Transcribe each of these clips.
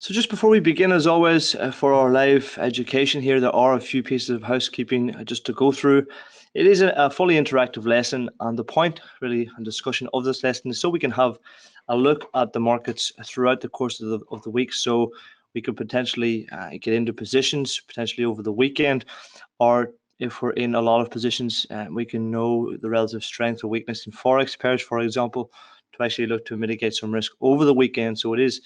So just before we begin, as always, for our live education here, there are a few pieces of housekeeping just to go through. It is a fully interactive lesson, and the point really and discussion of this lesson is so we can have a look at the markets throughout the course of the week, so we could potentially get into positions potentially over the weekend, or if we're in a lot of positions, we can know the relative strength or weakness in forex pairs, for example, to actually look to mitigate some risk over the weekend. So it is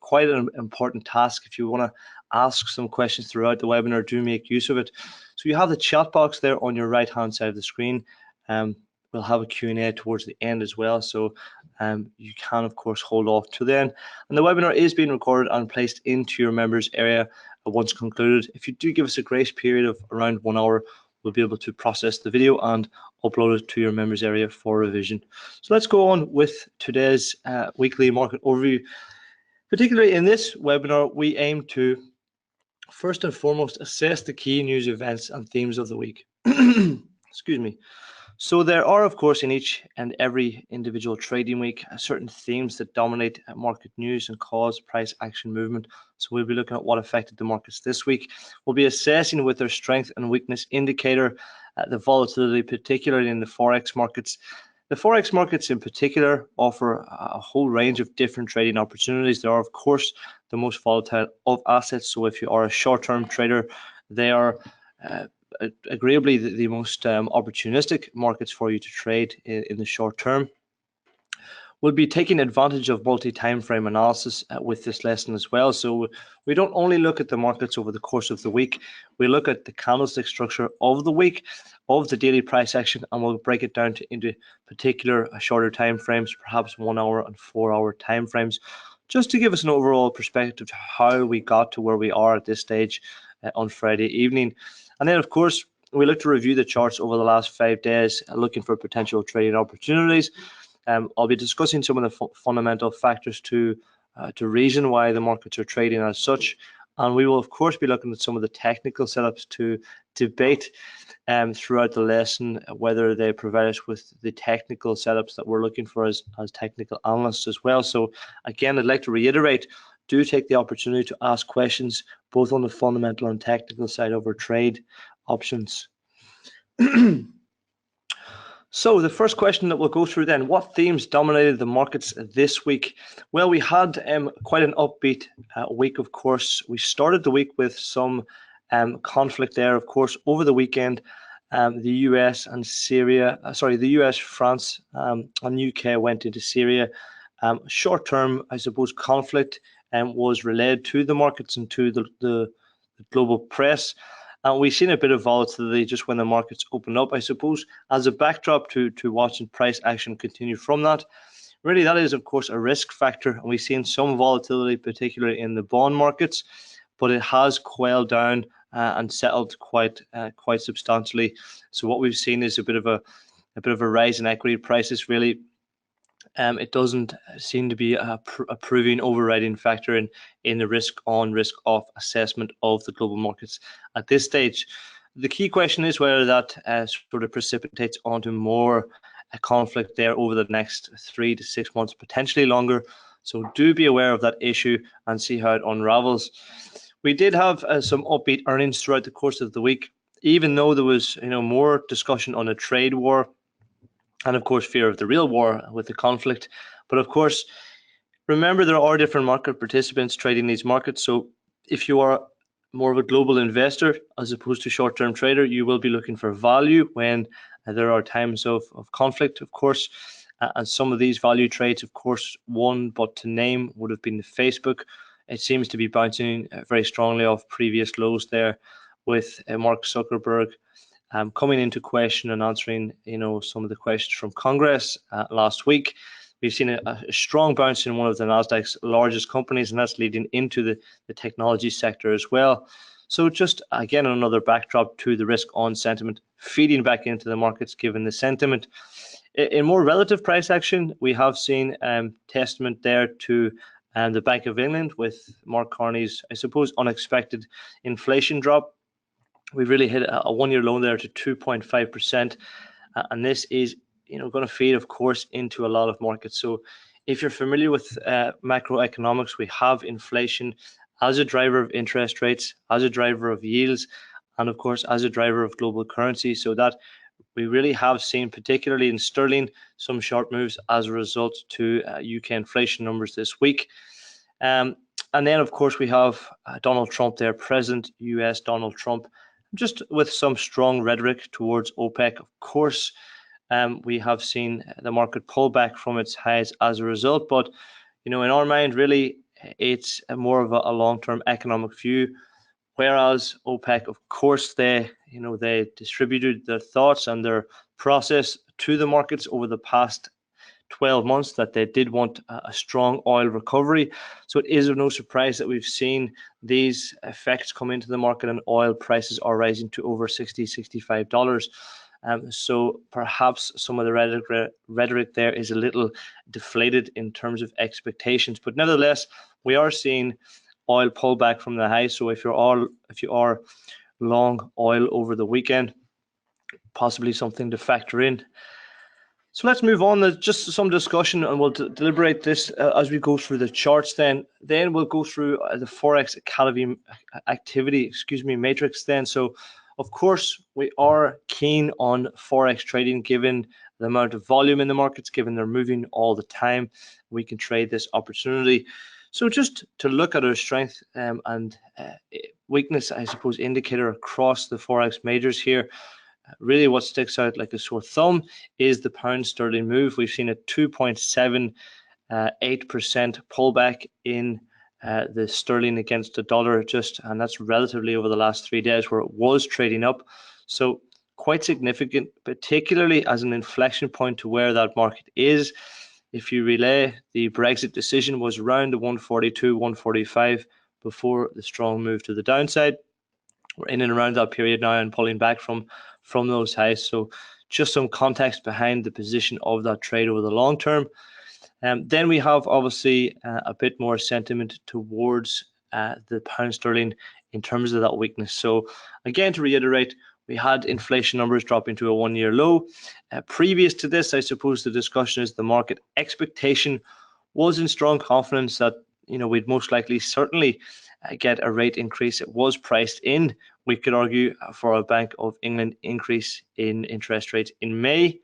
quite an important task. If you want to ask some questions throughout the webinar, do make use of it. So you have the chat box there on your right hand side of the screen. We'll have a Q&A towards the end as well, so you can of course hold off to then. And the webinar is being recorded and placed into your members area once concluded. If you do give us a grace period of around 1 hour, we'll be able to process the video and upload it to your members area for revision. So let's go on with today's weekly market overview. Particularly in this webinar, we aim to first and foremost assess the key news events and themes of the week. Excuse me. So there are, of course, in each and every individual trading week, certain themes that dominate market news and cause price action movement. So we'll be looking at what affected the markets this week. We'll be assessing with their strength and weakness indicator, the volatility, particularly in the forex markets. The forex markets in particular offer a whole range of different trading opportunities. They are, of course, the most volatile of assets. So if you are a short-term trader, they are agreeably the most opportunistic markets for you to trade in the short term. We'll be taking advantage of multi-time frame analysis with this lesson as well. So we don't only look at the markets over the course of the week, we look at the candlestick structure of the week, of the daily price action, and we'll break it down into particular shorter time frames, perhaps 1 hour and 4 hour time frames, just to give us an overall perspective to how we got to where we are at this stage on Friday evening. And then, of course, we look to review the charts over the last 5 days, looking for potential trading opportunities. I'll be discussing some of the fundamental factors to reason why the markets are trading as such. And we will, of course, be looking at some of the technical setups to debate throughout the lesson, whether they provide us with the technical setups that we're looking for as technical analysts as well. So, again, I'd like to reiterate, do take the opportunity to ask questions both on the fundamental and technical side of our trade options. So the first question that we'll go through then, what themes dominated the markets this week? Well, we had quite an upbeat week, of course. We started the week with some conflict there, of course, over the weekend. The US and Syria, the US, France, and UK went into Syria. Short-term, I suppose, conflict was relayed to the markets and to the global press. And we've seen a bit of volatility just when the markets open up, I suppose, as a backdrop to watching price action continue from that. Really, that is, of course, a risk factor. And we've seen some volatility, particularly in the bond markets, but it has quailed down and settled quite substantially. So what we've seen is a bit of a rise in equity prices, really. It doesn't seem to be a proving overriding factor in the risk on, risk off assessment of the global markets at this stage. The key question is whether that sort of precipitates onto more conflict there over the next 3 to 6 months, potentially longer. So do be aware of that issue and see how it unravels. We did have some upbeat earnings throughout the course of the week, even though there was more discussion on a trade war and, of course, fear of the real war with the conflict. But, of course, remember there are different market participants trading these markets. So if you are more of a global investor as opposed to short-term trader, you will be looking for value when there are times of conflict, of course. And some of these value trades, of course, one but to name would have been the Facebook. It seems to be bouncing very strongly off previous lows there with Mark Zuckerberg coming into question and answering, some of the questions from Congress last week. We've seen a strong bounce in one of the Nasdaq's largest companies, and that's leading into the technology sector as well. So just, again, another backdrop to the risk on sentiment feeding back into the markets given the sentiment. In more relative price action, we have seen testament there to the Bank of England with Mark Carney's, I suppose, unexpected inflation drop. We've really hit a one-year low there to 2.5%, and this is going to feed, of course, into a lot of markets. So If you're familiar with macroeconomics, we have inflation as a driver of interest rates, as a driver of yields, and of course as a driver of global currency. So that we really have seen, particularly in sterling, some sharp moves as a result to UK inflation numbers this week. And then, of course, we have Donald Trump there, President US Donald Trump, just with some strong rhetoric towards OPEC. Of course, we have seen the market pull back from its highs as a result. But, in our mind, really, it's more of a long-term economic view. Whereas OPEC, of course, they distributed their thoughts and their process to the markets over the past 12 months that they did want a strong oil recovery. So it is of no surprise that we've seen these effects come into the market and oil prices are rising to over $60, $65. So perhaps some of the rhetoric there is a little deflated in terms of expectations. But nevertheless, we are seeing oil pull back from the high. So if you are long oil over the weekend, possibly something to factor in. So let's move on. There's just some discussion, and we'll deliberate this as we go through the charts. Then we'll go through the Forex activity matrix. Then, so of course we are keen on Forex trading, given the amount of volume in the markets, given they're moving all the time. We can trade this opportunity. So just to look at our strength and weakness, I suppose, indicator across the Forex majors here. Really what sticks out like a sore thumb is the pound sterling move. We've seen a 2.78% pullback in the sterling against the dollar, and that's relatively over the last 3 days where it was trading up. So quite significant, particularly as an inflection point to where that market is. If you relay, the Brexit decision was around the 142, 145 before the strong move to the downside. We're in and around that period now and pulling back from those highs. So just some context behind the position of that trade over the long term. Then we have obviously a bit more sentiment towards the pound sterling in terms of that weakness. So again, to reiterate, we had inflation numbers dropping to a 1-year low. Previous to this, I suppose the discussion is the market expectation was in strong confidence that we'd most likely certainly get a rate increase. It was priced in, we could argue, for a Bank of England increase in interest rates in May.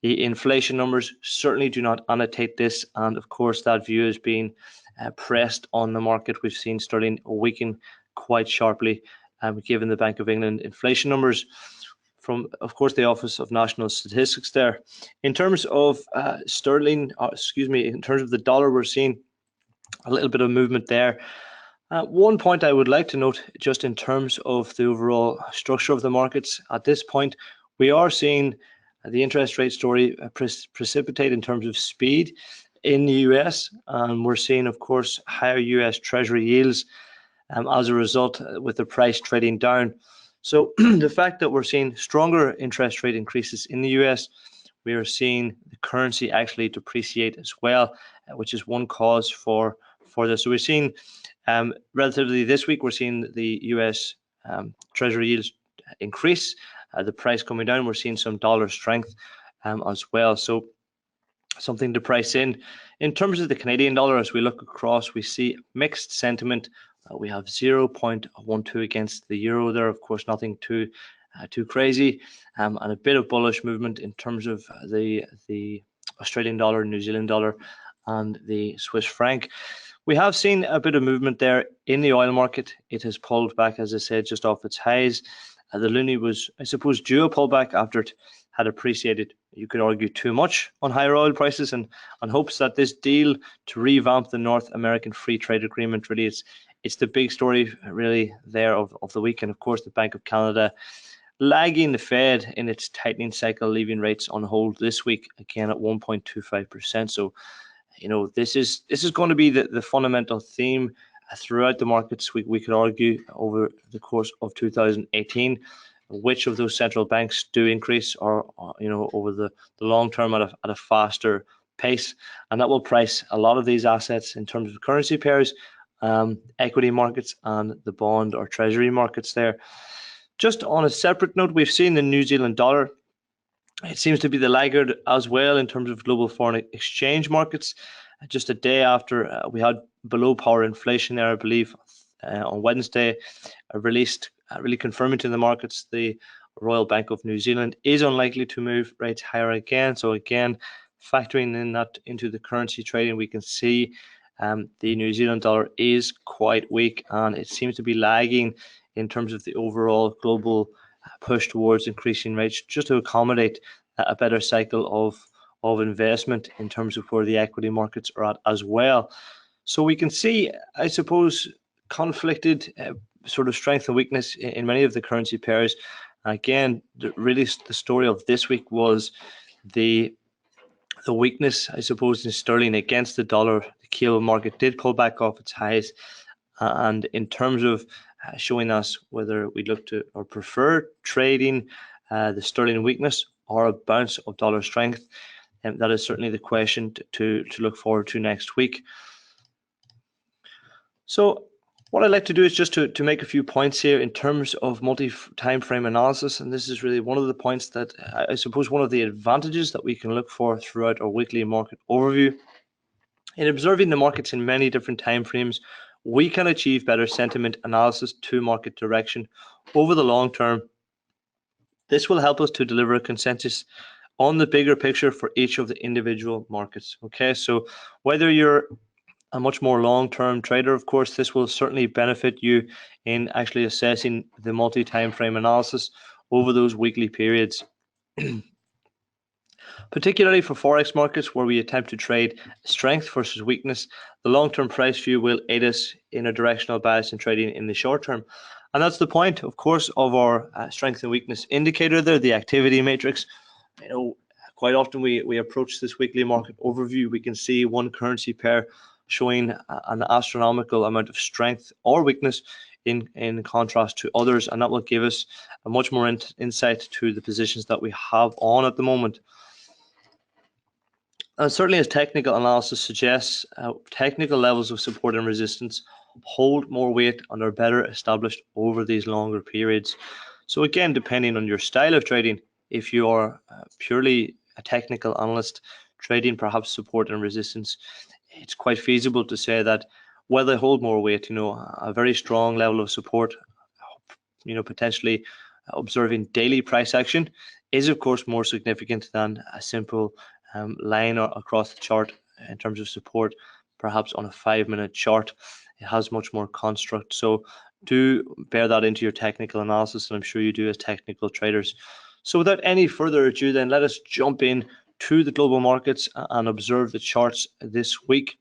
The inflation numbers certainly do not annotate this, and of course that view is being pressed on the market. We've seen sterling weaken quite sharply given the Bank of England inflation numbers from, of course, the Office of National Statistics there. In terms of in terms of the dollar, we're seeing a little bit of movement there. One point I would like to note, just in terms of the overall structure of the markets, at this point, we are seeing the interest rate story precipitate in terms of speed in the US, and we're seeing, of course, higher US Treasury yields as a result, with the price trading down. So the fact that we're seeing stronger interest rate increases in the US, we are seeing the currency actually depreciate as well, which is one cause for this. So we're seeing relatively this week, we're seeing the US Treasury yields increase, the price coming down. We're seeing some dollar strength as well. So something to price in. In terms of the Canadian dollar, as we look across, we see mixed sentiment. We have 0.12 against the euro there. Of course, nothing too crazy, and a bit of bullish movement in terms of the Australian dollar, New Zealand dollar, and the Swiss franc. We have seen a bit of movement there in the oil market. It has pulled back, as I said, just off its highs. The loonie was, I suppose, due a pullback after it had appreciated, you could argue, too much on higher oil prices, and on hopes that this deal to revamp the North American Free Trade Agreement, really, it's the big story really there of the week. And of course, the Bank of Canada lagging the Fed in its tightening cycle, leaving rates on hold this week, again at 1.25%. So, this is going to be the fundamental theme throughout the markets. We could argue over the course of 2018, which of those central banks do increase, or over the long term at a faster pace, and that will price a lot of these assets in terms of currency pairs, equity markets, and the bond or treasury markets there. Just on a separate note, we've seen the New Zealand dollar. It seems to be the laggard as well in terms of global foreign exchange markets. just a day after we had below par inflation there, I believe, on Wednesday, released really confirming to the markets the Royal Bank of New Zealand is unlikely to move rates higher again. So again, factoring in that into the currency trading, we can see the New Zealand dollar is quite weak, and it seems to be lagging in terms of the overall global push towards increasing rates, just to accommodate a better cycle of investment in terms of where the equity markets are at as well. So we can see, I suppose, conflicted sort of strength and weakness in many of the currency pairs. Again, really the story of this week was the weakness, I suppose, in sterling against the dollar. The Kiel market did pull back off its highs, and in terms of showing us whether we look to or prefer trading the sterling weakness or a bounce of dollar strength, and that is certainly the question to look forward to next week. So what I'd like to do is just to make a few points here in terms of multi-time frame analysis, and this is really one of the points that I suppose one of the advantages that we can look for throughout our weekly market overview. In observing the markets in many different time frames, we can achieve better sentiment analysis to market direction over the long term. This will help us to deliver a consensus on the bigger picture for each of the individual markets. Okay, so whether you're a much more long-term trader, of course, this will certainly benefit you in actually assessing the multi-time frame analysis over those weekly periods. Particularly for Forex markets where we attempt to trade strength versus weakness, the long-term price view will aid us in a directional bias in trading in the short term. And that's the point, of course, of our strength and weakness indicator there, the activity matrix. Quite often we approach this weekly market overview, we can see one currency pair showing an astronomical amount of strength or weakness in contrast to others, and that will give us a much more insight to the positions that we have on at the moment. And certainly, as technical analysis suggests, technical levels of support and resistance hold more weight and are better established over these longer periods. So again, depending on your style of trading, if you are purely a technical analyst trading perhaps support and resistance, it's quite feasible to say that while they hold more weight, a very strong level of support, potentially observing daily price action is of course more significant than a simple line or across the chart in terms of support. Perhaps on a 5-minute chart, it has much more construct. So do bear that into your technical analysis, and I'm sure you do as technical traders. So without any further ado, then let us jump in to the global markets and observe the charts this week.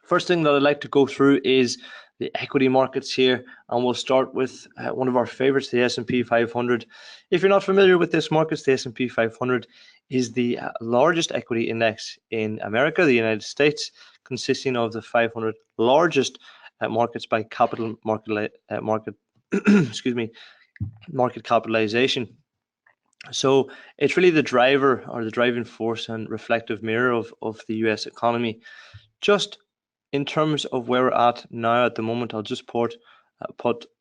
First thing that I'd like to go through is the equity markets here, and we'll start with one of our favorites, the S&P 500. If you're not familiar with this market, the S&P 500 is the largest equity index in America, the United States, consisting of the 500 largest markets by capital market market capitalization. So it's really the driver or the driving force and reflective mirror of the US economy. Just in terms of where we're at now at the moment, I'll just put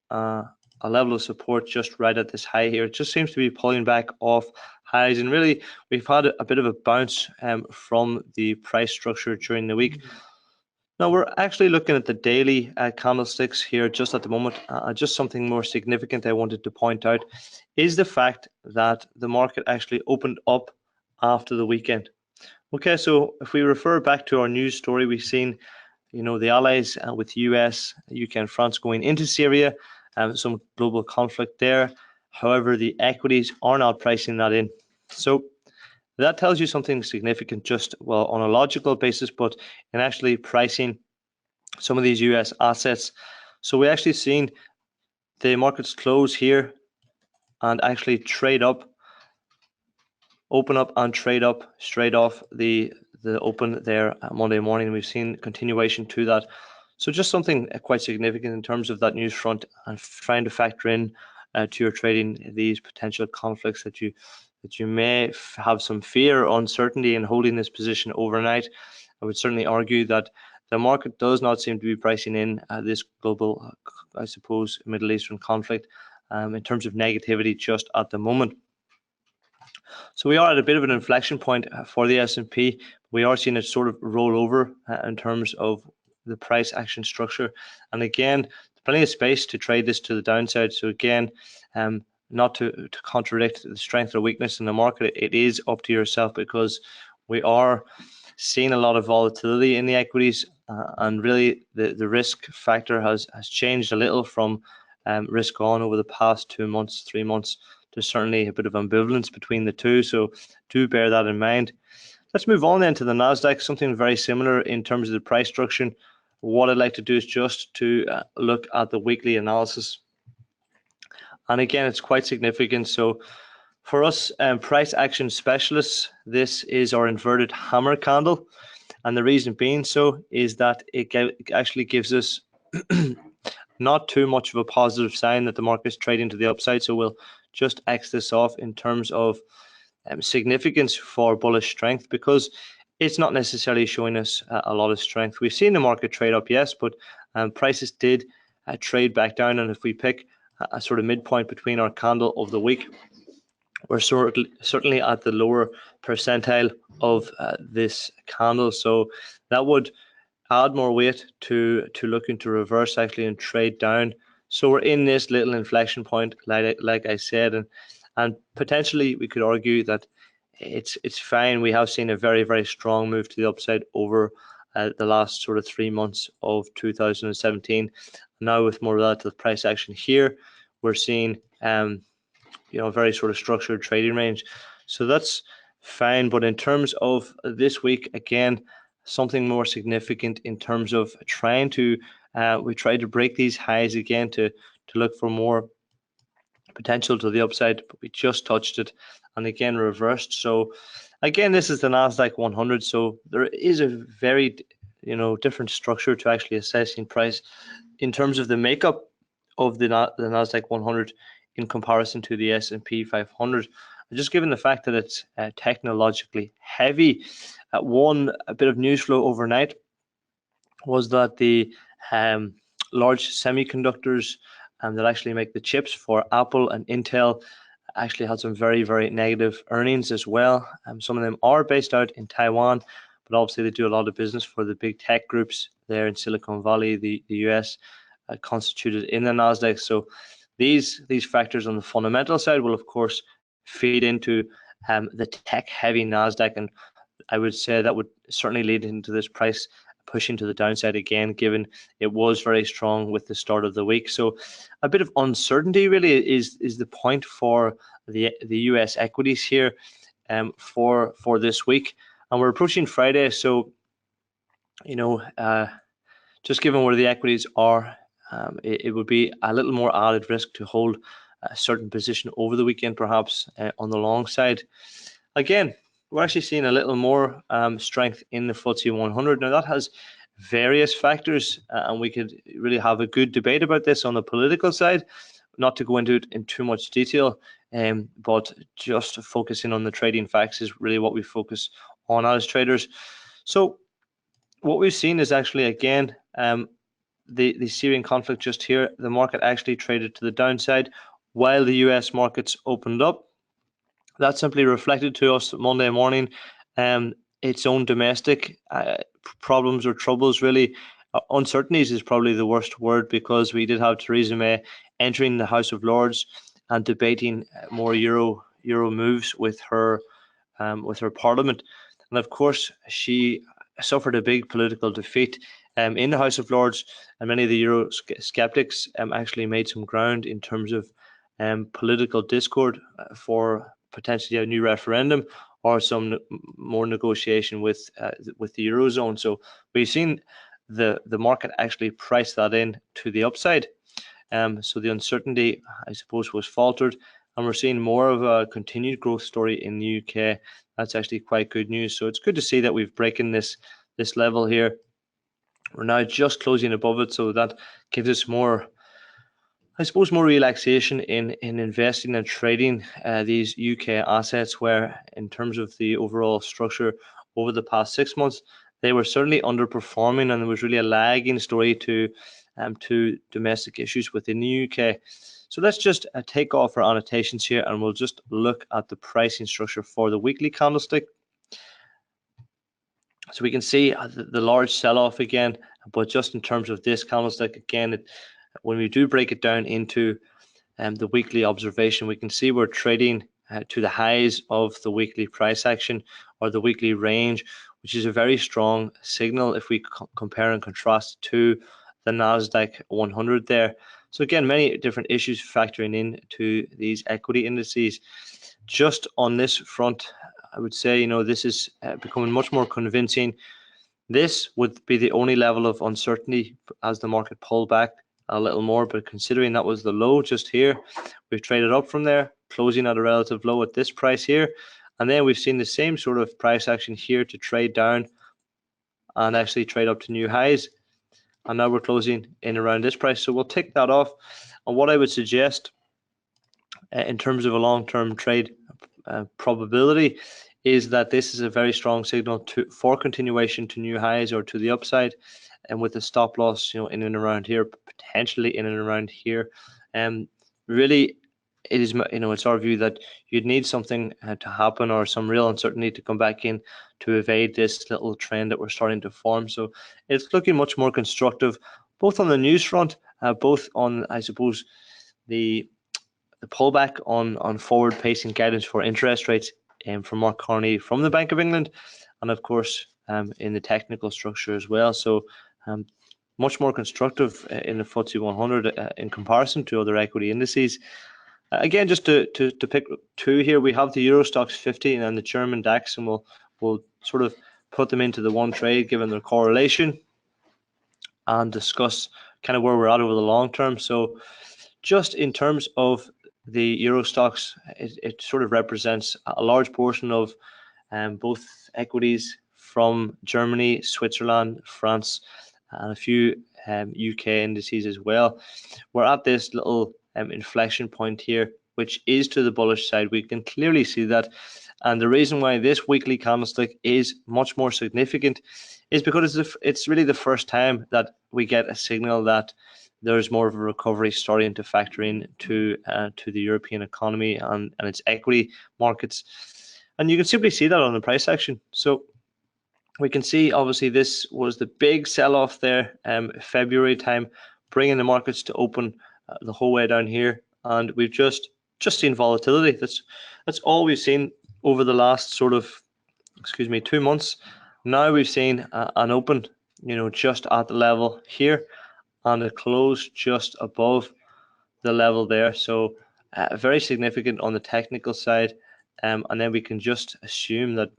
a level of support just right at this high here. It just seems to be pulling back off highs, and really we've had a bit of a bounce from the price structure during the week. Now we're actually looking at the daily candlesticks here just at the moment. Just something more significant I wanted to point out is the fact that the market actually opened up after the weekend. Okay, so if we refer back to our news story, we've seen, the allies with US, UK and France going into Syria, some global conflict there. However, the equities are not pricing that in. So that tells you something significant, just on a logical basis, but in actually pricing some of these US assets. So we actually seen the markets close here and actually trade up, open up and trade up straight off the open there Monday morning. We've seen continuation to that. So just something quite significant in terms of that news front, and trying to factor in to your trading these potential conflicts that you may have some fear or uncertainty in holding this position overnight. I would certainly argue that the market does not seem to be pricing in this global, I suppose, Middle Eastern conflict in terms of negativity just at the moment. So we are at a bit of an inflection point for the S&P, we are seeing it sort of roll over in terms of the price action structure. And again, plenty of space to trade this to the downside. So again, not to contradict the strength or weakness in the market, it is up to yourself, because we are seeing a lot of volatility in the equities, and really the risk factor has changed a little from risk on over the past 2 months, 3 months. There's certainly a bit of ambivalence between the two, so do bear that in mind. Let's move on then to the Nasdaq, something very similar in terms of the price structure. What I'd like to do is just to look at the weekly analysis. And again, it's quite significant. So for us price action specialists, this is our inverted hammer candle. And the reason being so is that it actually gives us not too much of a positive sign that the market is trading to the upside. So we'll just X this off in terms of significance for bullish strength, because it's not necessarily showing us a lot of strength. We've seen the market trade up, yes, but prices did trade back down. And if we pick a sort of midpoint between our candle of the week, we're certainly at the lower percentile of this candle. So that would add more weight to looking to reverse actually and trade down. So we're in this little inflection point, like I said, and potentially we could argue that it's fine. We have seen a very, very strong move to the upside over the last sort of 3 months of 2017. Now with more relative price action here, we're seeing very sort of structured trading range. So that's fine. But in terms of this week, again, something more significant in terms of trying to we tried to break these highs again to look for more potential to the upside, but we just touched it and again reversed. So again, this is the Nasdaq 100. So there is a very different structure to actually assessing price in terms of the makeup of the Nasdaq 100 in comparison to the S&P 500. Just given the fact that it's technologically heavy, a bit of news flow overnight was that the large semiconductors that actually make the chips for Apple and Intel actually had some very, very negative earnings as well. Some of them are based out in Taiwan, but obviously they do a lot of business for the big tech groups there in Silicon Valley, the US, constituted in the Nasdaq. So these factors on the fundamental side will, of course, feed into the tech-heavy Nasdaq, and I would say that would certainly lead into this price pushing to the downside again, given it was very strong with the start of the week. So a bit of uncertainty really is the point for the US equities here for this week. And we're approaching Friday, so just given where the equities are, it would be a little more added risk to hold a certain position over the weekend, perhaps on the long side. Again, we're actually seeing a little more strength in the FTSE 100. Now that has various factors, and we could really have a good debate about this on the political side. Not to go into it in too much detail, but just focusing on the trading facts is really what we focus on as traders. So what we've seen is actually, again, the Syrian conflict just here, the market actually traded to the downside while the US markets opened up. That simply reflected to us Monday morning its own domestic problems or troubles, really. Uncertainties is probably the worst word, because we did have Theresa May entering the House of Lords and debating more euro moves with her parliament. And of course, she suffered a big political defeat in the House of Lords, and many of the Euro skeptics actually made some ground in terms of political discord for potentially a new referendum or some more negotiation with the Eurozone. So we've seen the market actually price that in to the upside. So the uncertainty, I suppose, was faltered, and we're seeing more of a continued growth story in the UK. That's actually quite good news. So it's good to see that we've broken this level here. We're now just closing above it, so that gives us more, I suppose, more relaxation in investing and trading these UK assets, where in terms of the overall structure over the past 6 months, they were certainly underperforming, and there was really a lagging story to domestic issues within the UK. So let's just take off our annotations here, and we'll just look at the pricing structure for the weekly candlestick. So we can see the large sell-off again, but just in terms of this candlestick, again, when we do break it down into the weekly observation, we can see we're trading to the highs of the weekly price action or the weekly range, which is a very strong signal if we compare and contrast to the Nasdaq 100 there. So again, many different issues factoring in to these equity indices. Just on this front, I would say, this is becoming much more convincing. This would be the only level of uncertainty as the market pulled back a little more, but considering that was the low just here, we've traded up from there, closing at a relative low at this price here, and then we've seen the same sort of price action here to trade down and actually trade up to new highs, and now we're closing in around this price. So we'll tick that off. And what I would suggest in terms of a long-term trade probability is that this is a very strong signal for continuation to new highs or to the upside, and with the stop loss, in and around here, potentially in and around here. Really, it is, it's our view that you'd need something to happen or some real uncertainty to come back in to evade this little trend that we're starting to form. So it's looking much more constructive, both on the news front, both on, I suppose, the pullback on forward pacing guidance for interest rates from Mark Carney from the Bank of England, and of course in the technical structure as well. So much more constructive in the FTSE 100 in comparison to other equity indices. Again, just to pick two here, we have the Euro Stoxx 50 and the German DAX, and we'll sort of put them into the one trade given their correlation and discuss kind of where we're at over the long term. So just in terms of the Euro Stoxx, it sort of represents a large portion of both equities from Germany, Switzerland, France, and a few UK indices as well. We're at this little inflection point here, which is to the bullish side. We can clearly see that. And the reason why this weekly candlestick is much more significant is because it's really the first time that we get a signal that there's more of a recovery starting to factor in to the European economy and its equity markets. And you can simply see that on the price action. So we can see, obviously, this was the big sell-off there, February time, bringing the markets to open the whole way down here. And we've just seen volatility. That's all we've seen over the last sort of, 2 months. Now we've seen an open, just at the level here, and a close just above the level there. So very significant on the technical side. And then we can just assume that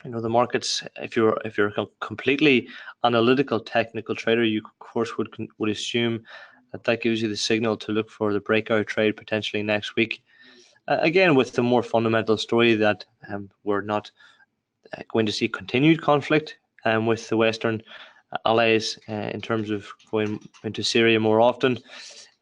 the markets, if you're a completely analytical technical trader, you of course would assume that gives you the signal to look for the breakout trade potentially next week. Again, with the more fundamental story that we're not going to see continued conflict with the Western allies in terms of going into Syria more often,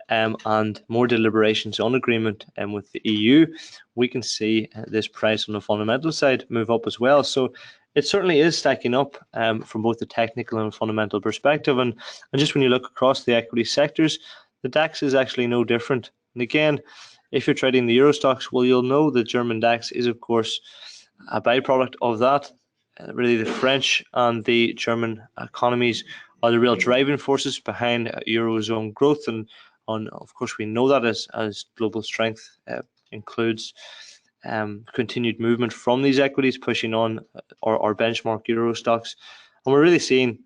and more deliberations on agreement with the EU, we can see this price on the fundamental side move up as well. So it certainly is stacking up from both the technical and fundamental perspective. And just when you look across the equity sectors, the DAX is actually no different. And again, if you're trading the Euro Stoxx, well, you'll know the German DAX is, of course, a byproduct of that. Really, the French and the German economies are the real driving forces behind Eurozone growth. And of course, we know that as global strength includes continued movement from these equities, pushing on our benchmark Euro Stoxx. And we're really seeing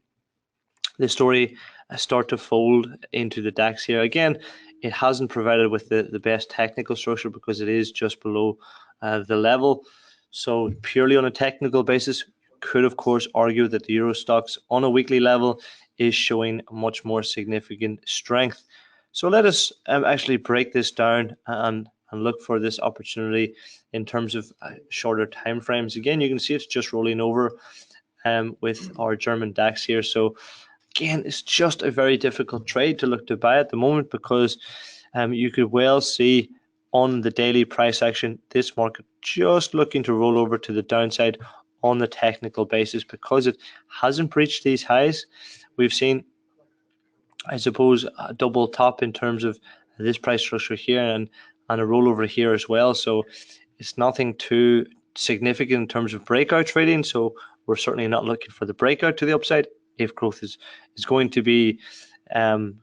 the story start to fold into the DAX here. Again, it hasn't provided with the best technical structure because it is just below the level. So purely on a technical basis, could of course argue that the Euro Stoxx on a weekly level is showing much more significant strength. So let us actually break this down and look for this opportunity in terms of shorter time frames. Again, you can see it's just rolling over with our German DAX here. So again, it's just a very difficult trade to look to buy at the moment because you could well see on the daily price action this market just looking to roll over to the downside on the technical basis because it hasn't breached these highs. We've seen, I suppose, a double top in terms of this price structure here and a rollover here as well. So it's nothing too significant in terms of breakout trading. So we're certainly not looking for the breakout to the upside. If growth is going to be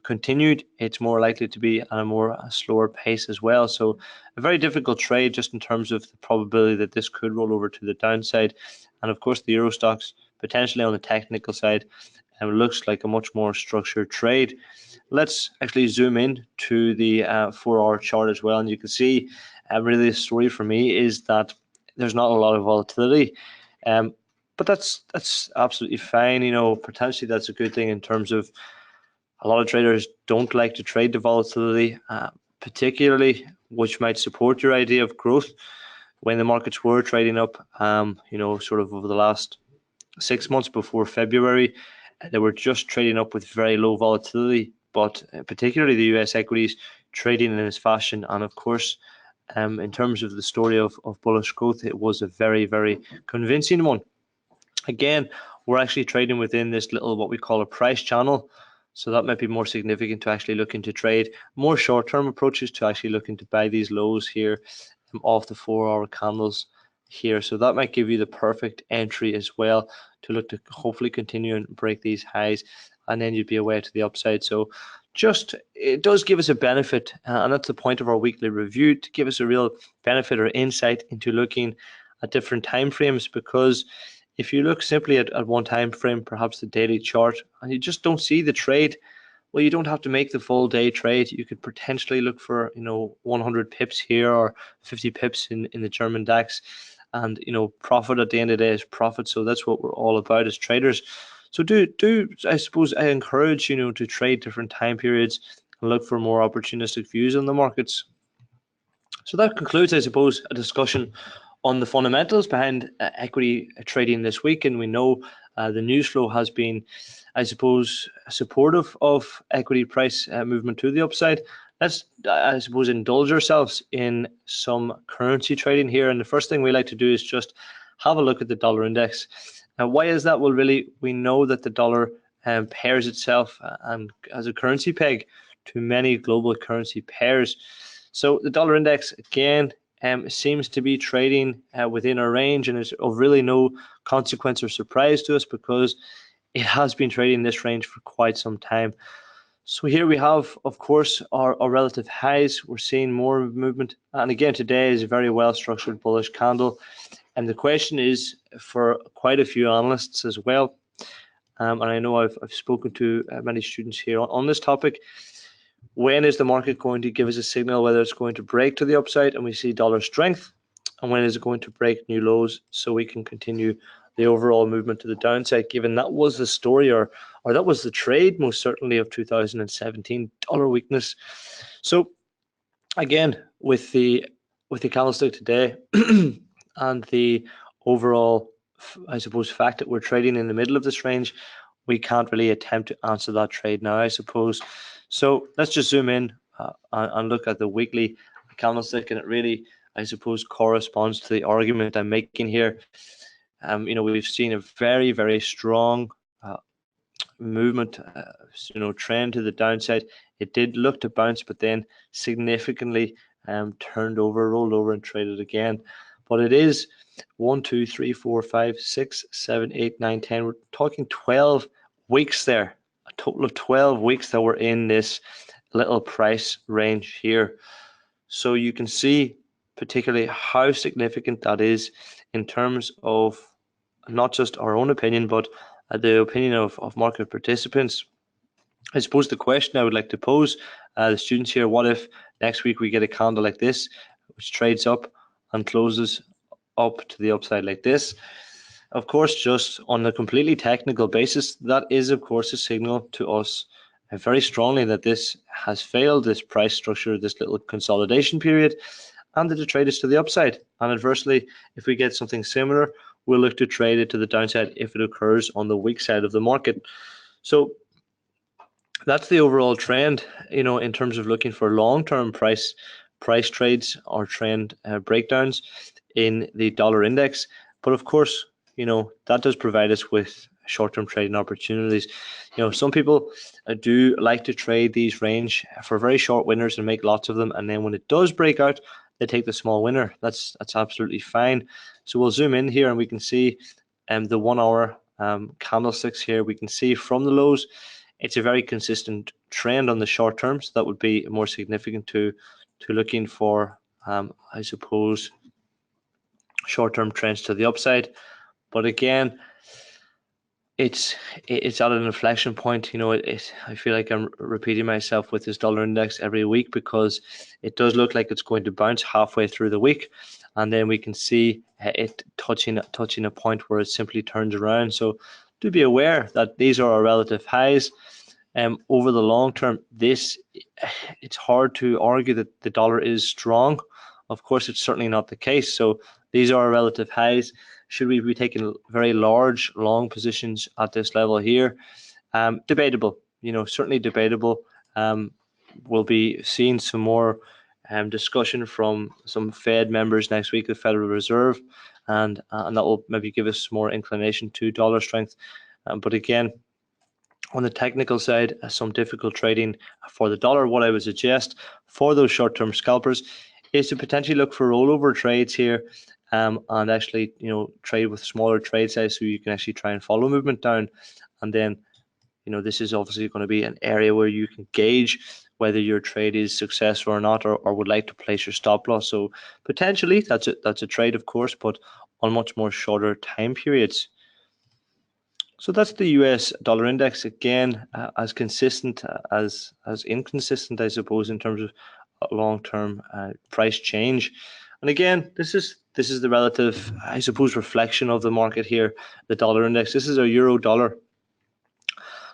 continued, it's more likely to be at a slower pace as well. So a very difficult trade just in terms of the probability that this could roll over to the downside. And of course, the Euro stocks potentially on the technical side looks like a much more structured trade. Let's actually zoom in to the 4-hour chart as well, and you can see really the story for me is that there's not a lot of volatility. But that's absolutely fine. Potentially that's a good thing in terms of a lot of traders don't like to trade the volatility, particularly, which might support your idea of growth. When the markets were trading up, sort of over the last 6 months before February, they were just trading up with very low volatility, but particularly the US equities trading in this fashion. And of course, in terms of the story of bullish growth, it was a very, very convincing one. Again, we're actually trading within this little what we call a price channel. So that might be more significant to actually looking to trade more short-term approaches to actually looking to buy these lows here off the 4-hour candles here. So that might give you the perfect entry as well to look to hopefully continue and break these highs, and then you'd be away to the upside. So it does give us a benefit, and that's the point of our weekly review, to give us a real benefit or insight into looking at different time frames, because if you look simply at one time frame, perhaps the daily chart, and you just don't see the trade, well, you don't have to make the full day trade. You could potentially look for 100 pips here or 50 pips in the German DAX, and profit at the end of the day is profit. So that's what we're all about as traders. So do I suppose I encourage to trade different time periods and look for more opportunistic views on the markets. So that concludes, I suppose, a discussion on the fundamentals behind equity trading this week. And we know the news flow has been, I suppose, supportive of equity price movement to the upside. Let's, I suppose, indulge ourselves in some currency trading here. And the first thing we like to do is just have a look at the dollar index. Now, why is that? Well, really, we know that the dollar pairs itself and as a currency peg to many global currency pairs. So the dollar index, again, seems to be trading within a range, and is of really no consequence or surprise to us because it has been trading this range for quite some time. So here we have, of course, our relative highs. We're seeing more movement, and again, today is a very well-structured bullish candle. And the question is for quite a few analysts as well, and I know I've spoken to many students here on this topic. When is the market going to give us a signal whether it's going to break to the upside and we see dollar strength, and when is it going to break new lows so we can continue the overall movement to the downside, given that was the story or that was the trade most certainly of 2017, dollar weakness. So again, with the candlestick today and the overall, I suppose, fact that we're trading in the middle of this range, we can't really attempt to answer that trade now, I suppose. So let's just zoom in and look at the weekly candlestick, and it really, I suppose, corresponds to the argument I'm making here. We've seen a very, very strong movement, trend to the downside. It did look to bounce, but then significantly rolled over and traded again. But it is 1, 2, 3, 4, 5, 6, 7, 8, 9, 10. We're talking 12 weeks there, a total of 12 weeks that we're in this little price range here. So you can see particularly how significant that is in terms of not just our own opinion, but the opinion of market participants. I suppose the question I would like to pose the students here: what if next week we get a candle like this, which trades up and closes up to the upside like this? Of course, just on a completely technical basis, that is, of course, a signal to us very strongly that this has failed, this price structure, this little consolidation period, and that the trade is to the upside. And adversely, if we get something similar, we'll look to trade it to the downside if it occurs on the weak side of the market. So that's the overall trend, in terms of looking for long-term price trades or trend breakdowns in the dollar index. But of course, that does provide us with short-term trading opportunities. Some people do like to trade these range for very short winners and make lots of them, and then when it does break out, they take the small winner. That's absolutely fine. So we'll zoom in here and we can see the 1 hour candlesticks here, we can see from the lows, it's a very consistent trend on the short term. So that would be more significant to looking for, I suppose, short-term trends to the upside. But again, it's at an inflection point. I feel like I'm repeating myself with this dollar index every week, because it does look like it's going to bounce halfway through the week, and then we can see it touching a point where it simply turns around. So do be aware that these are our relative highs. Over the long term, it's hard to argue that the dollar is strong. Of course, it's certainly not the case. So these are our relative highs. Should we be taking very large, long positions at this level here? Debatable, certainly debatable. We'll be seeing some more discussion from some Fed members next week, the Federal Reserve, and that will maybe give us more inclination to dollar strength. But again, on the technical side, some difficult trading for the dollar. What I would suggest for those short-term scalpers is to potentially look for rollover trades here, and actually, trade with smaller trade size, so you can actually try and follow movement down. And then, this is obviously going to be an area where you can gauge whether your trade is successful or not, or would like to place your stop loss. So potentially that's a trade, of course, but on much more shorter time periods. So that's the US dollar index, again, as consistent as inconsistent, I suppose, in terms of long-term price change. And again, this is the relative, I suppose, reflection of the market here, the dollar index. This is our euro dollar.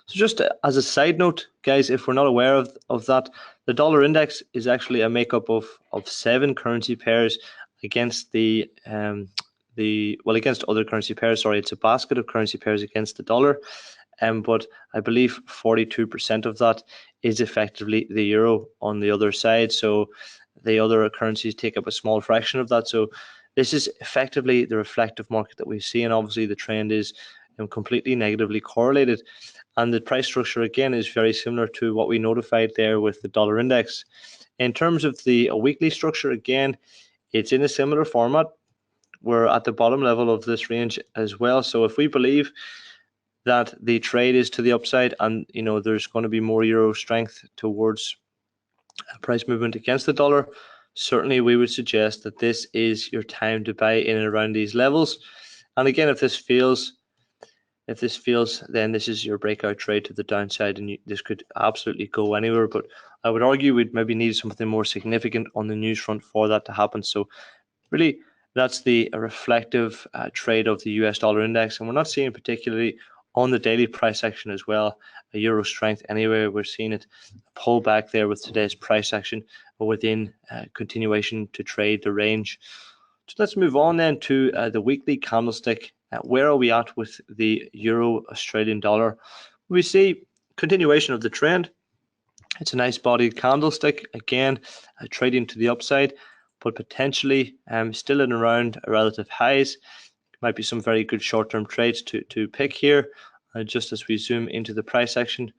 So just as a side note, guys, if we're not aware of that, the dollar index is actually a makeup of 7 currency pairs against against other currency pairs. Sorry, it's a basket of currency pairs against the dollar. But I believe 42% of that is effectively the euro on the other side. So the other currencies take up a small fraction of that. So this is effectively the reflective market that we see, and obviously the trend is completely negatively correlated. And the price structure, again, is very similar to what we notified there with the dollar index. In terms of the weekly structure, again, it's in a similar format. We're at the bottom level of this range as well. So if we believe that the trade is to the upside, and there's going to be more euro strength towards price movement against the dollar, certainly we would suggest that this is your time to buy in and around these levels. And again, if this fails, then this is your breakout trade to the downside, and this could absolutely go anywhere. But I would argue we'd maybe need something more significant on the news front for that to happen. So really, that's the reflective trade of the US dollar index, and we're not seeing particularly on the daily price action as well a euro strength anywhere. We're seeing it pull back there with today's price action, but within continuation to trade the range. So let's move on then to the weekly candlestick. Where are we at with the euro Australian dollar? We see continuation of the trend. It's a nice bodied candlestick, again, trading to the upside, but potentially still in around relative highs. Might be some very good short-term trades to pick here. Just as we zoom into the price action,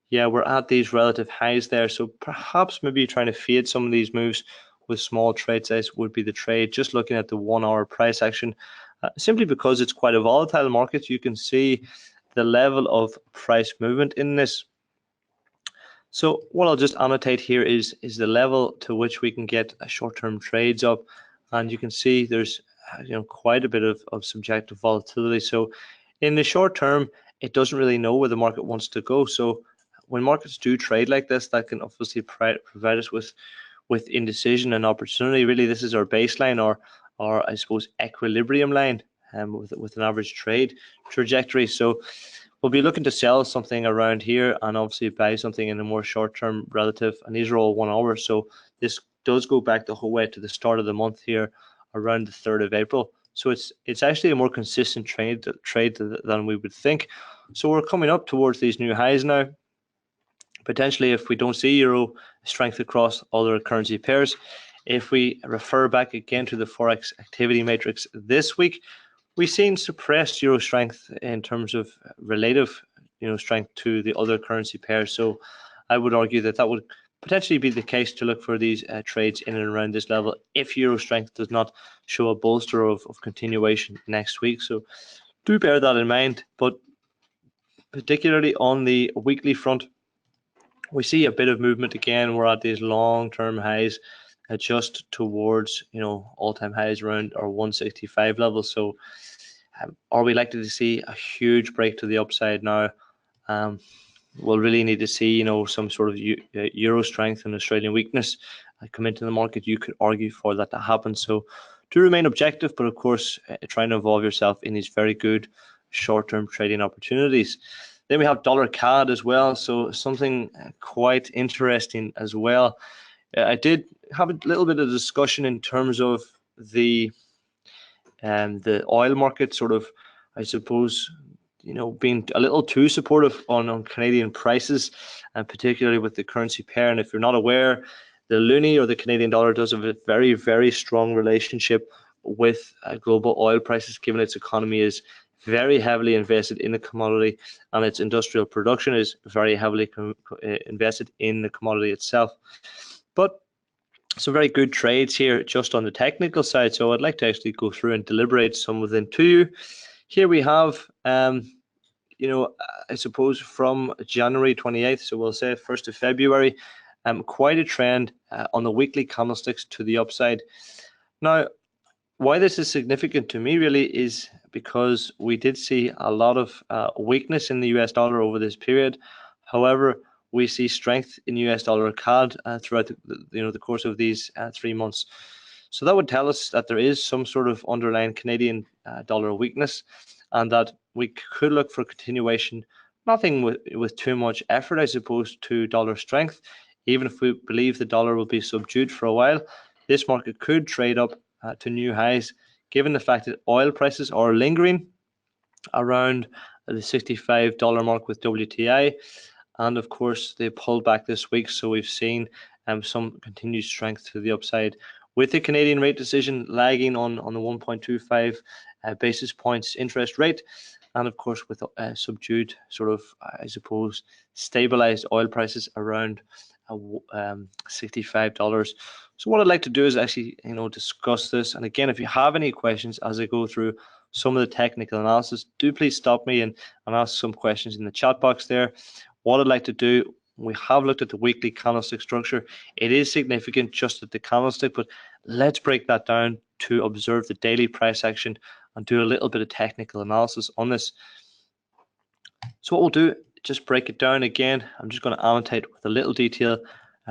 yeah, we're at these relative highs there. So perhaps maybe trying to fade some of these moves with small trade size would be the trade. Just looking at the 1 hour price action, simply because it's quite a volatile market, you can see the level of price movement in this. So what I'll just annotate here is the level to which we can get short-term trades up, and you can see there's quite a bit of subjective volatility. So in the short term, it doesn't really know where the market wants to go. So when markets do trade like this, that can obviously provide us with indecision and opportunity. Really, this is our baseline, or I suppose equilibrium line, with an average trade trajectory. So we'll be looking to sell something around here and obviously buy something in a more short-term relative, and these are all 1 hour. So this does go back the whole way to the start of the month here, around the 3rd of April. So it's actually a more consistent trade than we would think. So we're coming up towards these new highs now. Potentially, if we don't see euro strength across other currency pairs, if we refer back again to the Forex activity matrix this week, we've seen suppressed euro strength in terms of relative strength to the other currency pairs. So I would argue that would potentially be the case to look for these trades in and around this level if euro strength does not show a bolster of continuation next week. So Do bear that in mind, but particularly on the weekly front, we see a bit of movement again. We're at these long-term highs, just towards all-time highs around our 165 level. So, are we likely to see a huge break to the upside now? We'll really need to see some sort of euro strength and Australian weakness come into the market. You could argue for that to happen. So, to remain objective, but of course, trying to involve yourself in these very good short-term trading opportunities. Then we have dollar CAD as well, so something quite interesting as well. I did have a little bit of discussion in terms of the oil market, sort of, I suppose, being a little too supportive on Canadian prices, and particularly with the currency pair. And if you're not aware, the loonie, or the Canadian dollar, does have a very, very strong relationship with global oil prices, given its economy is very heavily invested in the commodity, and its industrial production is very heavily invested in the commodity itself. But some very good trades here just on the technical side, so I'd like to actually go through and deliberate some of them to you. Here we have I suppose from January 28th, so we'll say 1st of February, quite a trend on the weekly candlesticks to the upside. Now, why this is significant to me really is because we did see a lot of weakness in the US dollar over this period. However, we see strength in US dollar CAD throughout the course of these 3 months. So that would tell us that there is some sort of underlying Canadian dollar weakness, and that we could look for continuation, nothing with too much effort, I suppose, to dollar strength. Even if we believe the dollar will be subdued for a while, this market could trade up to new highs, given the fact that oil prices are lingering around the $65 mark with WTI. And of course, they pulled back this week, so we've seen some continued strength to the upside, with the Canadian rate decision lagging on the 1.25 basis points interest rate, and of course with subdued, sort of, I suppose, stabilized oil prices around $65. So what I'd like to do is actually discuss this. And again, if you have any questions as I go through some of the technical analysis, do please stop me and ask some questions in the chat box there. What I'd like to do, we have looked at the weekly candlestick structure. It is significant just at the candlestick, but let's break that down to observe the daily price action and do a little bit of technical analysis on this. So what we'll do, just break it down again. I'm just going to annotate with a little detail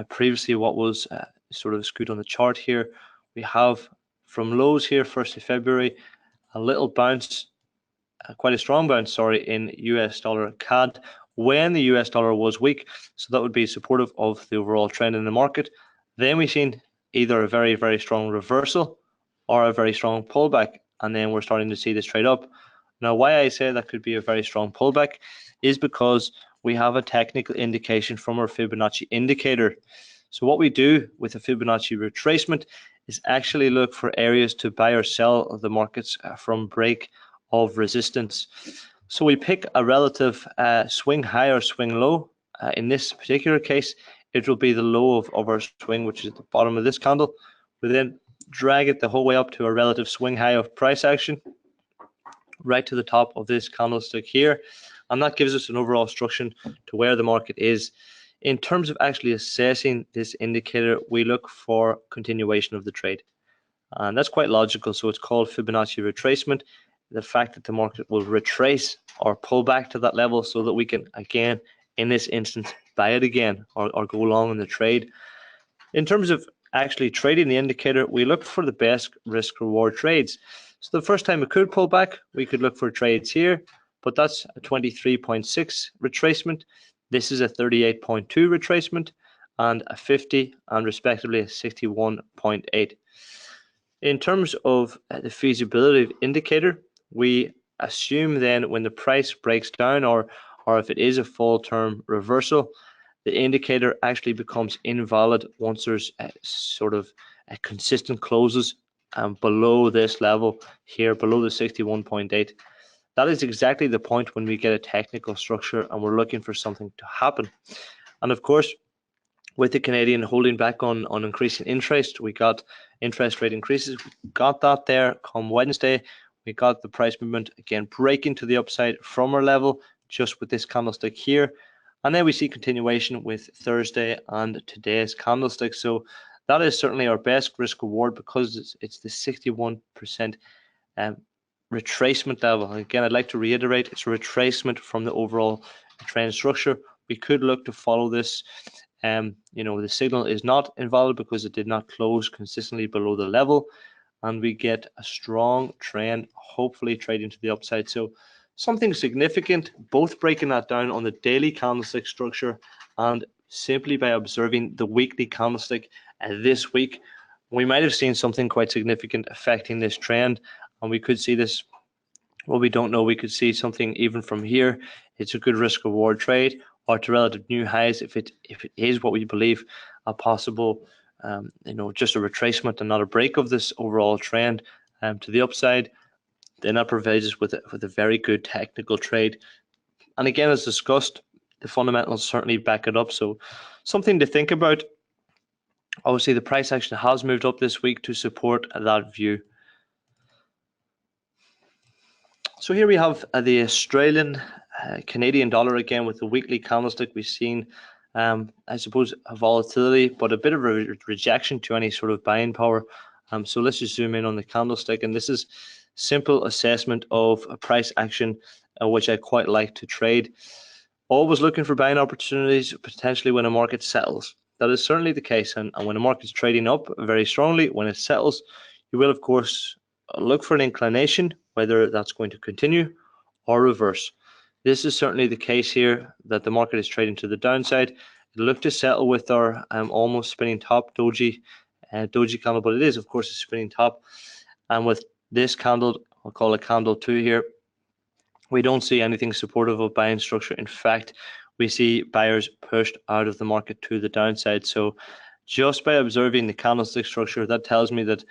previously what was sort of skewed on the chart here. We have from lows here, 1st of February, a little bounce, quite a strong bounce, sorry, in US dollar CAD when the US dollar was weak. So that would be supportive of the overall trend in the market. Then we've seen either a very, very strong reversal or a very strong pullback, and then we're starting to see this trade up. Now, why I say that could be a very strong pullback is because we have a technical indication from our Fibonacci indicator. So what we do with a Fibonacci retracement is actually look for areas to buy or sell the markets from break of resistance. So we pick a relative swing high or swing low. In this particular case, it will be the low of our swing, which is at the bottom of this candle. We then drag it the whole way up to a relative swing high of price action, right to the top of this candlestick here. And that gives us an overall instruction to where the market is. In terms of actually assessing this indicator, we look for continuation of the trade. And that's quite logical. So it's called Fibonacci retracement. The fact that the market will retrace or pull back to that level so that we can, again, in this instance, buy it again or go long in the trade. In terms of actually trading the indicator, we look for the best risk reward trades. So the first time it could pull back, we could look for trades here, but that's a 23.6 retracement. This is a 38.2 retracement and a 50 and respectively a 61.8. In terms of the feasibility indicator, we assume then when the price breaks down or if it is a full term reversal, the indicator actually becomes invalid once there's sort of a consistent closes below this level here, below the 61.8. That is exactly the point when we get a technical structure and we're looking for something to happen. And of course, with the Canadian holding back on increasing interest, we got interest rate increases. We got that there come Wednesday. We got the price movement again breaking to the upside from our level just with this candlestick here. And then we see continuation with Thursday and today's candlestick. So that is certainly our best risk reward because it's the 61% retracement level. Again, I'd like to reiterate, it's a retracement from the overall trend structure. We could look to follow this. The signal is not invalid because it did not close consistently below the level, and we get a strong trend, hopefully trading to the upside. So something significant, both breaking that down on the daily candlestick structure and simply by observing the weekly candlestick this week, we might have seen something quite significant affecting this trend, and we could see this. Well, we don't know. We could see something even from here. It's a good risk reward trade or to relative new highs if it is what we believe a possible just a retracement and not a break of this overall trend to the upside. Then that provides us with a very good technical trade. And again, as discussed, the fundamentals certainly back it up. So something to think about. Obviously, the price action has moved up this week to support that view. So here we have the Australian Canadian dollar again with the weekly candlestick. We've seen, I suppose, a volatility, but a bit of a rejection to any sort of buying power. So let's just zoom in on the candlestick, and this is simple assessment of a price action, which I quite like to trade. Always looking for buying opportunities, potentially when a market settles. That is certainly the case, and when a market's trading up very strongly, when it settles, you will of course look for an inclination, whether that's going to continue or reverse. This is certainly the case here, that the market is trading to the downside. It looked to settle with our almost spinning top doji candle, but it is of course a spinning top. And with this candle, I'll call it candle 2 here, we don't see anything supportive of buying structure. In fact, we see buyers pushed out of the market to the downside. So just by observing the candlestick structure, that tells me that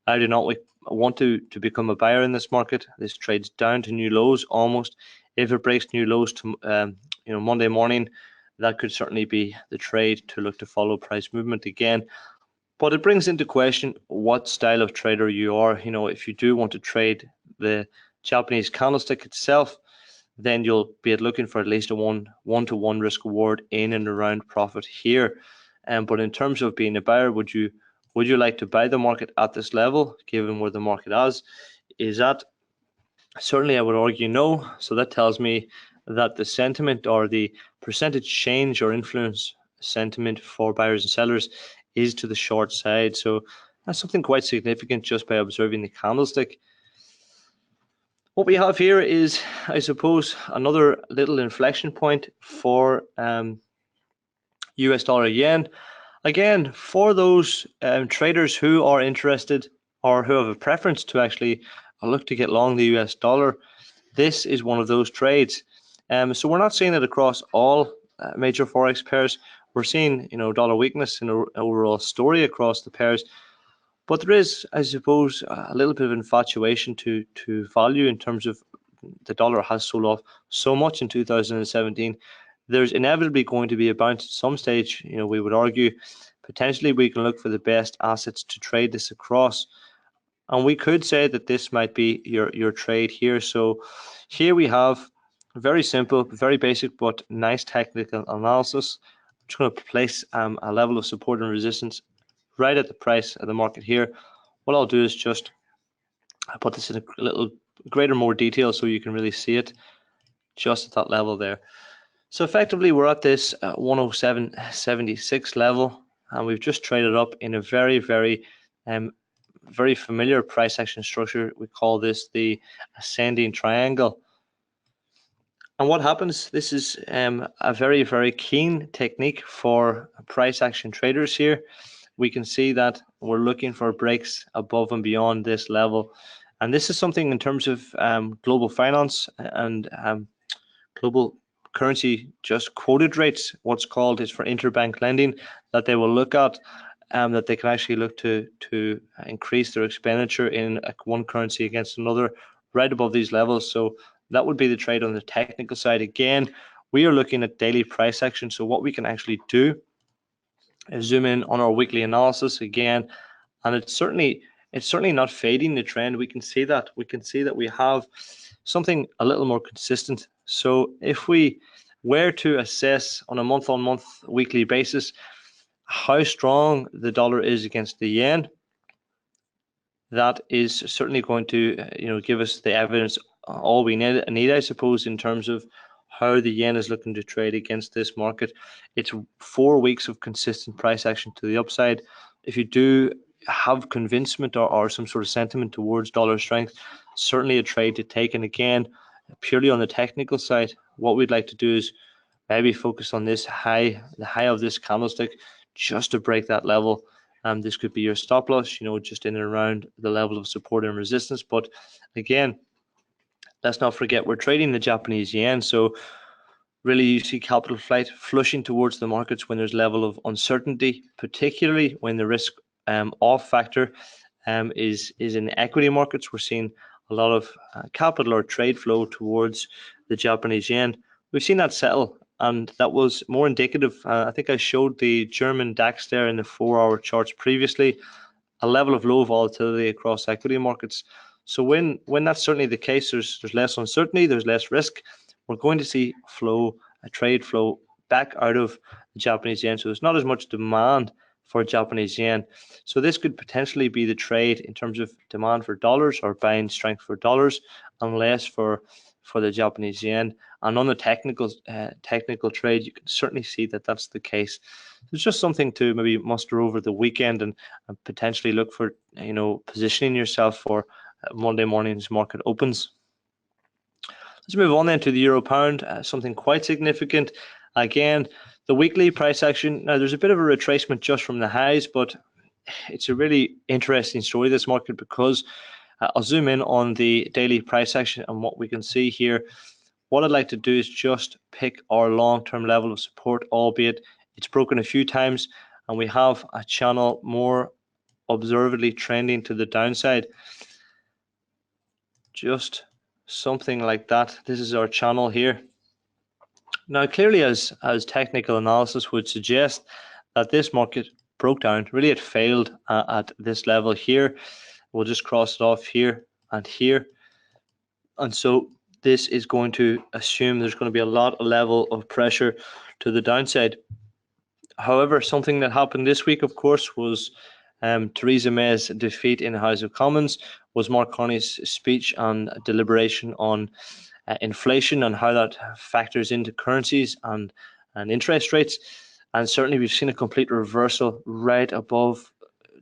I do not want to become a buyer in this market. This trades down to new lows almost. If it breaks new lows to Monday morning, that could certainly be the trade to look to follow price movement again. But it brings into question what style of trader you are. If you do want to trade the Japanese candlestick itself, then you'll be looking for at least a one-to-one risk reward in and around profit here. But in terms of being a buyer, would you like to buy the market at this level, given where the market is at? Certainly, I would argue no. So that tells me that the sentiment or the percentage change or influence sentiment for buyers and sellers is to the short side. So that's something quite significant just by observing the candlestick. What we have here is, I suppose, another little inflection point for US dollar yen. Again, for those traders who are interested or who have a preference to actually look to get long the US dollar, this is one of those trades. So we're not seeing it across all major forex pairs. We're seeing, dollar weakness in an overall story across the pairs. But there is, I suppose, a little bit of infatuation to value in terms of the dollar has sold off so much in 2017. There's inevitably going to be a bounce at some stage. We would argue potentially we can look for the best assets to trade this across. And we could say that this might be your trade here. So here we have very simple, very basic, but nice technical analysis. I'm just going to place a level of support and resistance right at the price of the market here. What I'll do is just put this in a little greater, more detail so you can really see it just at that level there. So effectively, we're at this 107.76 level, and we've just traded up in a very, very very familiar price action structure. We call this the ascending triangle. And what happens, this is a very, very keen technique for price action traders here. We can see that we're looking for breaks above and beyond this level. And this is something in terms of global finance and global currency just quoted rates, what's called is for interbank lending, that they will look at, that they can actually look to increase their expenditure in one currency against another right above these levels. So that would be the trade on the technical side. Again, we are looking at daily price action. So what we can actually do is zoom in on our weekly analysis again, and it certainly it's certainly not fading the trend. We can see that. We can see that we have something a little more consistent. So if we were to assess on a month-on-month, weekly basis how strong the dollar is against the yen, that is certainly going to give us the evidence all we need, I suppose, in terms of how the yen is looking to trade against this market. It's 4 weeks of consistent price action to the upside. If you do have convincement or some sort of sentiment towards dollar strength, certainly a trade to take. And again, purely on the technical side, what we'd like to do is maybe focus on this high, the high of this candlestick, just to break that level. This could be your stop loss, just in and around the level of support and resistance. But again, let's not forget we're trading the Japanese yen, so really you see capital flight flushing towards the markets when there's level of uncertainty, particularly when the risk off factor is in the equity markets. We're seeing a lot of capital or trade flow towards the Japanese yen. We've seen that settle, and that was more indicative. I think I showed the German DAX there in the 4-hour charts previously, a level of low volatility across equity markets. So when that's certainly the case, there's less uncertainty, there's less risk. We're going to see a trade flow back out of the Japanese yen. So there's not as much demand for Japanese yen. So this could potentially be the trade in terms of demand for dollars or buying strength for dollars, and less for the Japanese yen. And on the technical trade, you can certainly see that that's the case. It's just something to maybe muster over the weekend and potentially look for, positioning yourself for Monday morning's market opens. Let's move on then to the euro pound, something quite significant. Again, the weekly price action. Now, there's a bit of a retracement just from the highs, but it's a really interesting story, this market, because I'll zoom in on the daily price action and what we can see here. What I'd like to do is just pick our long-term level of support, albeit it's broken a few times, and we have a channel more observably trending to the downside. Just something like that. This is our channel here. Now, clearly, as technical analysis would suggest, that this market broke down. Really, it failed at this level here. We'll just cross it off here and here. And so this is going to assume there's going to be a lot of level of pressure to the downside. However, something that happened this week, of course, was Theresa May's defeat in the House of Commons, was Mark Carney's speech and deliberation on inflation and how that factors into currencies and interest rates. And certainly we've seen a complete reversal right above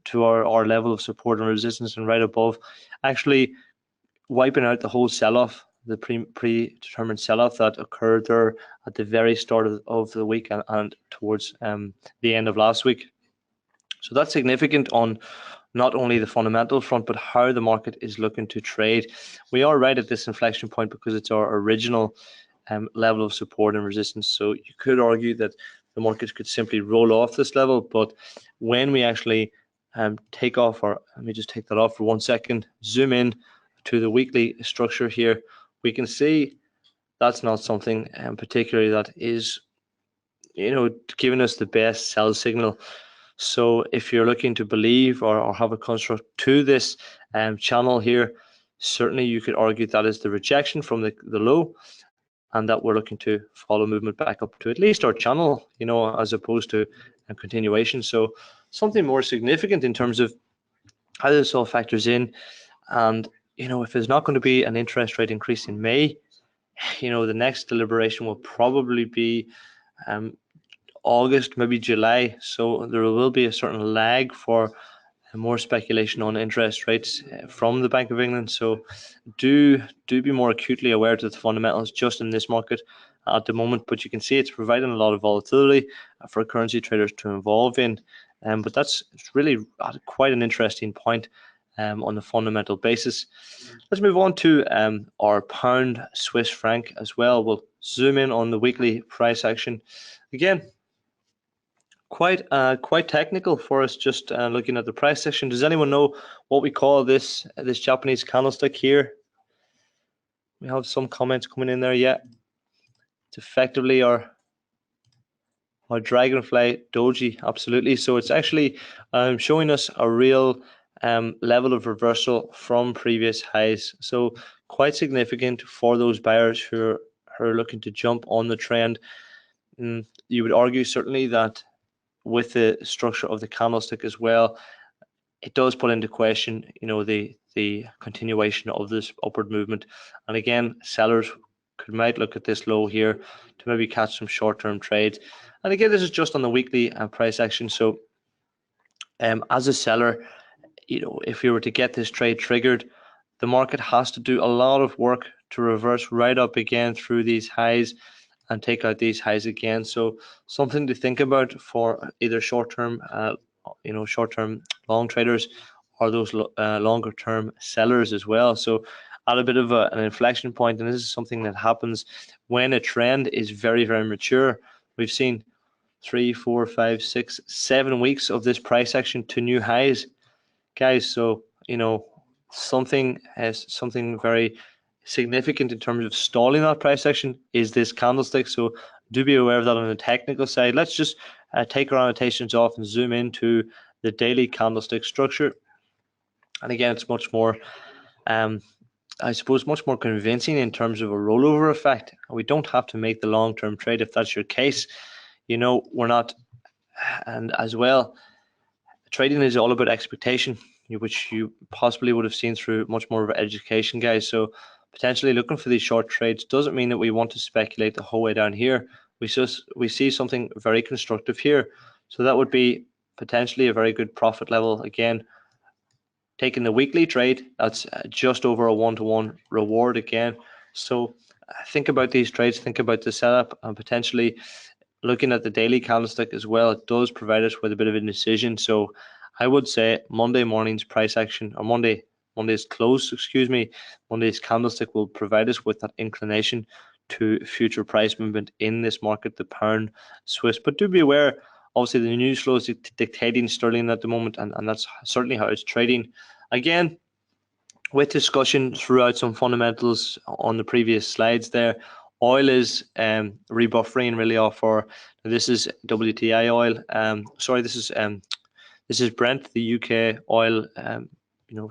to our level of support and resistance, and right above, actually wiping out the whole sell-off, the predetermined sell-off that occurred there at the very start of the week and towards the end of last week. So that's significant on not only the fundamental front, but how the market is looking to trade. We are right at this inflection point because it's our original level of support and resistance. So you could argue that the market could simply roll off this level, but when we actually take off, or let me just take that off for 1 second, zoom in to the weekly structure here, we can see that's not something particularly that is, giving us the best sell signal. So if you're looking to believe or have a construct to this channel here, certainly you could argue that is the rejection from the low, and that we're looking to follow movement back up to at least our channel, as opposed to a continuation. So something more significant in terms of how this all factors in. And, if there's not going to be an interest rate increase in May, the next deliberation will probably be August, maybe July. So there will be a certain lag for more speculation on interest rates from the Bank of England. So do be more acutely aware to the fundamentals just in this market at the moment. But you can see it's providing a lot of volatility for currency traders to involve in. But it's really quite an interesting point on the fundamental basis. Let's move on to our pound Swiss franc as well. We'll zoom in on the weekly price action. Again, quite technical for us, just looking at the price action. Does anyone know what we call this Japanese candlestick here? We have some comments coming in there. Yeah, it's effectively our dragonfly doji, absolutely. So it's actually showing us a real level of reversal from previous highs. So quite significant for those buyers who are looking to jump on the trend. You would argue certainly that with the structure of the candlestick as well, it does put into question, the continuation of this upward movement. And again, sellers might look at this low here to maybe catch some short-term trades. And again, this is just on the weekly price action. So as a seller, if we were to get this trade triggered, the market has to do a lot of work to reverse right up again through these highs and take out these highs again. So something to think about for either short-term, short-term long traders or those longer-term sellers as well. So at a bit of an inflection point, and this is something that happens when a trend is very, very mature. We've seen 3, 4, 5, 6, 7 weeks of this price action to new highs, guys. So something very significant in terms of stalling that price action is this candlestick. So do be aware of that on the technical side. Let's just take our annotations off and zoom into the daily candlestick structure. And again, it's much more I suppose much more convincing in terms of a rollover effect. We don't have to make the long-term trade if that's your case. We're not, and as well, trading is all about expectation, which you possibly would have seen through much more of education, guys. So potentially looking for these short trades doesn't mean that we want to speculate the whole way down here. We see something very constructive here. So that would be potentially a very good profit level. Again, taking the weekly trade, that's just over a 1-to-1 reward again. So think about these trades, think about the setup, and potentially looking at the daily candlestick as well. It does provide us with a bit of indecision. So I would say Monday morning's price action, or Monday's close, Monday's candlestick will provide us with that inclination to future price movement in this market, the pound Swiss. But do be aware, obviously the news flow is dictating sterling at the moment, and that's certainly how it's trading. Again, with discussion throughout some fundamentals on the previous slides there, oil is rebuffering really off for, this is WTI oil. This is Brent, the UK oil,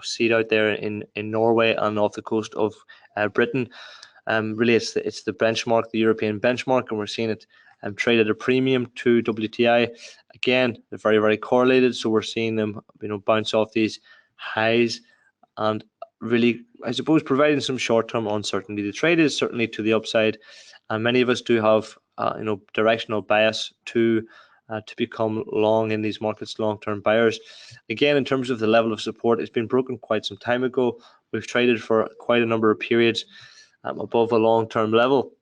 seed out there in Norway and off the coast of Britain. Really, it's the benchmark, the European benchmark, and we're seeing it trade at a premium to WTI. Again, they're very, very correlated, so we're seeing them, bounce off these highs and really, I suppose, providing some short-term uncertainty. The trade is certainly to the upside, and many of us do have, directional bias to become long in these markets, long-term buyers. Again, in terms of the level of support, it's been broken quite some time ago. We've traded for quite a number of periods above a long-term level.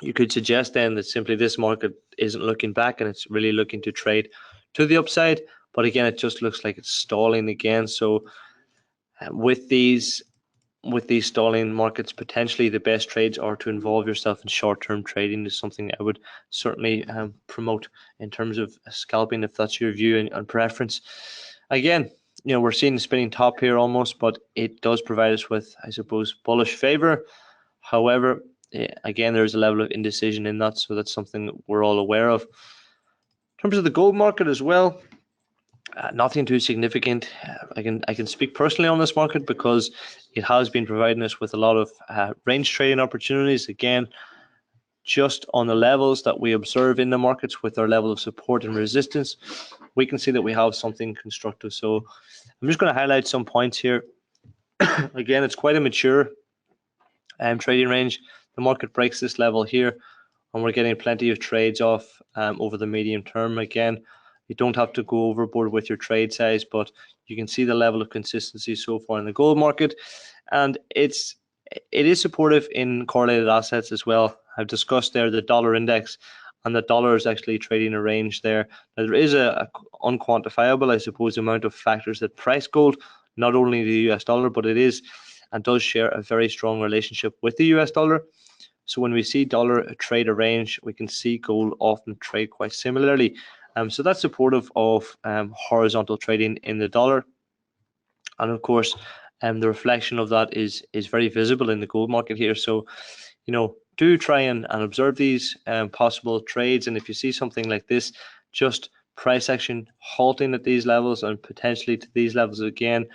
You could suggest then that simply this market isn't looking back and it's really looking to trade to the upside. But again, it just looks like it's stalling again. So with these stalling markets, potentially the best trades are to involve yourself in short-term trading. Is something I would certainly promote in terms of scalping, if that's your view and preference. Again, we're seeing the spinning top here almost, but it does provide us with, I suppose, bullish favor. However, again, there's a level of indecision in that, so that's something that we're all aware of. In terms of the gold market as well, nothing too significant. I can speak personally on this market because it has been providing us with a lot of range trading opportunities. Again, just on the levels that we observe in the markets with our level of support and resistance, we can see that we have something constructive. So I'm just going to highlight some points here. Again, it's quite a mature trading range. The market breaks this level here, and we're getting plenty of trades off over the medium term. Again, you don't have to go overboard with your trade size, but you can see the level of consistency so far in the gold market, and it is supportive in correlated assets as well. I've discussed there the dollar index, and the dollar is actually trading a range there. Now, there is a unquantifiable, I suppose, amount of factors that price gold, not only the US dollar, but it is and does share a very strong relationship with the US dollar. So when we see dollar trade a range, we can see gold often trade quite similarly. So that's supportive of horizontal trading in the dollar. And of course, the reflection of that is very visible in the gold market here. So, do try and observe these possible trades. And if you see something like this, just price action halting at these levels and potentially to these levels again,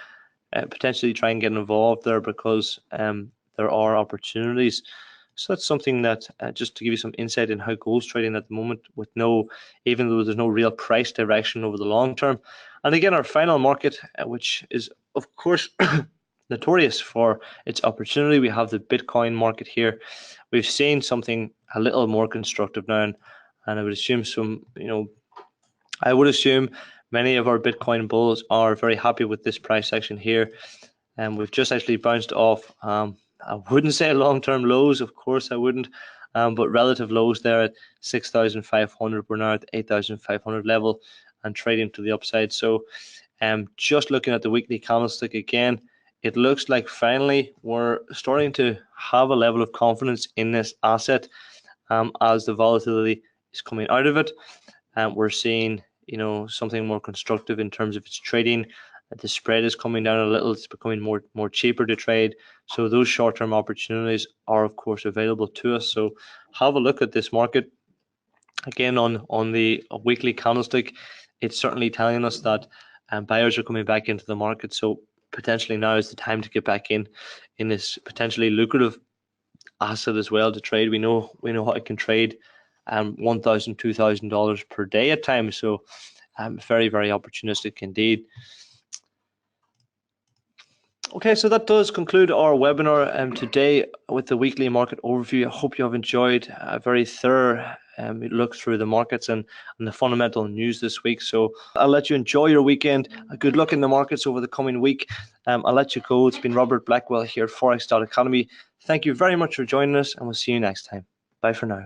potentially try and get involved there because there are opportunities. So that's something that just to give you some insight in how gold's trading at the moment, with even though there's no real price direction over the long term. And again, our final market, which is of course notorious for its opportunity, we have the Bitcoin market here. We've seen something a little more constructive now, and I would assume many of our Bitcoin bulls are very happy with this price action here. And we've just actually bounced off, I wouldn't say long-term lows, of course I wouldn't, but relative lows there at 6,500. We're now at 8,500 level and trading to the upside. So just looking at the weekly candlestick again, it looks like finally we're starting to have a level of confidence in this asset as the volatility is coming out of it. We're seeing something more constructive in terms of its trading. The spread is coming down a little. It's becoming more cheaper to trade. So those short-term opportunities are of course available to us. So have a look at this market. Again, on the weekly candlestick, it's certainly telling us that buyers are coming back into the market. So potentially now is the time to get back in this potentially lucrative asset as well to trade. We know how it can trade $1,000, $2,000 per day at times. So very, very opportunistic indeed. Okay, so that does conclude our webinar today with the weekly market overview. I hope you have enjoyed a very thorough look through the markets and the fundamental news this week. So I'll let you enjoy your weekend. Good luck in the markets over the coming week. I'll let you go. It's been Robert Blackwell here at Forex.Academy. Thank you very much for joining us, and we'll see you next time. Bye for now.